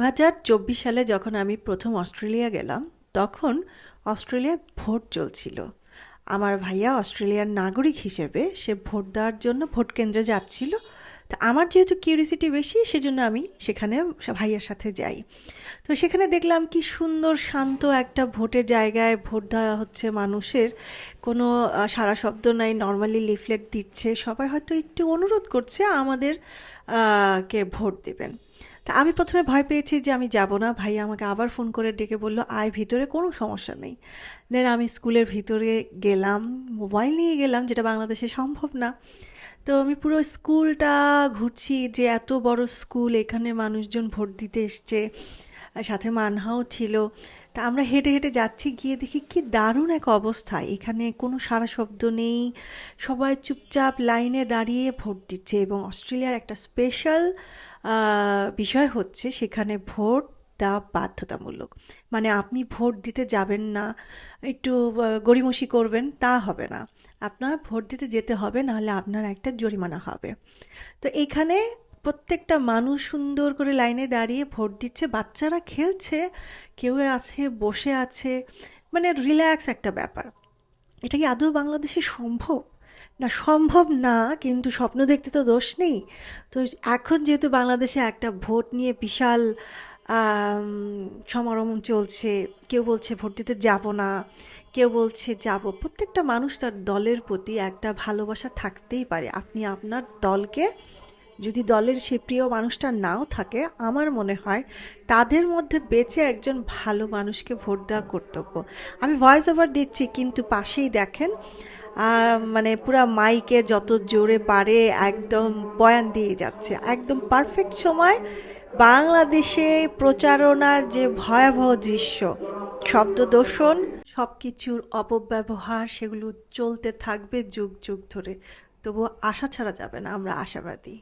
2024 সালে যখন আমি প্রথম অস্ট্রেলিয়া গেলাম, তখন অস্ট্রেলিয়ায় ভোট চলছিল। আমার ভাইয়া অস্ট্রেলিয়ার নাগরিক হিসেবে সে ভোট দেওয়ার জন্য ভোট কেন্দ্রে যাচ্ছিল। তা আমার যেহেতু কিউরিসিটি বেশি, সেজন্য আমি সেখানে ভাইয়ার সাথে যাই। তো সেখানে দেখলাম কি সুন্দর শান্ত একটা ভোটের জায়গায় ভোট দেওয়া হচ্ছে মানুষের। কোনো সারা শব্দ নাই, নর্মালি লিফলেট দিচ্ছে, সবাই হয়তো একটু অনুরোধ করছে আমাদের কে ভোট দেবেন। তা আমি প্রথমে ভয় পেয়েছি যে আমি যাব না। ভাই আমাকে আবার ফোন করে ডেকে বলল, আয় ভিতরে, কোনো সমস্যা নেই। দেন আমি স্কুলের ভিতরে গেলাম, মোবাইল নিয়ে গেলাম, যেটা বাংলাদেশে সম্ভব না। তো আমি পুরো স্কুলটা ঘুরছি, যে এত বড় স্কুল, এখানে মানুষজন ভোট দিতে এসছে, আর সাথে মানহাও ছিল। তা আমরা হেঁটে হেঁটে যাচ্ছি, গিয়ে দেখি কি দারুণ এক অবস্থা, এখানে কোনো সারা শব্দ নেই, সবাই চুপচাপ লাইনে দাঁড়িয়ে ভোট দিচ্ছে। এবং অস্ট্রেলিয়ার একটা স্পেশাল বিষয় হচ্ছে, সেখানে ভোট দেওয়া বাধ্যতামূলক। মানে আপনি ভোট দিতে যাবেন না, একটু গড়িমসি করবেন, তা হবে না। আপনার ভোট দিতে যেতে হবে, নাহলে আপনার একটা জরিমানা হবে। তো এইখানে প্রত্যেকটা মানুষ সুন্দর করে লাইনে দাঁড়িয়ে ভোট দিচ্ছে, বাচ্চারা খেলছে, কেউ আছে বসে আছে, মানে রিল্যাক্স একটা ব্যাপার। এটা কি আদৌ বাংলাদেশে সম্ভব? না, সম্ভব না, কিন্তু স্বপ্ন দেখতে তো দোষ নেই। তো এখন যেহেতু বাংলাদেশে একটা ভোট নিয়ে বিশাল আম, সমারোহ চলছে, কেউ বলছে ভোট দিতে যাব না, কেউ বলছে যাব। প্রত্যেকটা মানুষ তার দলের প্রতি একটা ভালোবাসা থাকতেই পারে। আপনি আপনার দলকে, যদি দলের সেই প্রিয় মানুষটা নাও থাকে, আমার মনে হয় তাদের মধ্যে বেছে একজন ভালো মানুষকে ভোট দেওয়া কর্তব্য। আমি ভয়েস ওভার দিচ্ছি, কিন্তু পাশেই দেখেন মানে পুরা মাইকে যত জোরে পারে একদম বয়ান দিয়ে যাচ্ছে, একদম পারফেক্ট সময়। বাংলাদেশে প্রচারণার যে ভয়াবহ দৃশ্য, শব্দ দূষণ, সব কিছুর অপব্যবহার, সেগুলো চলতে থাকবে যুগ যুগ ধরে। তবুও আশা ছাড়া যাবে না, আমরা আশাবাদী।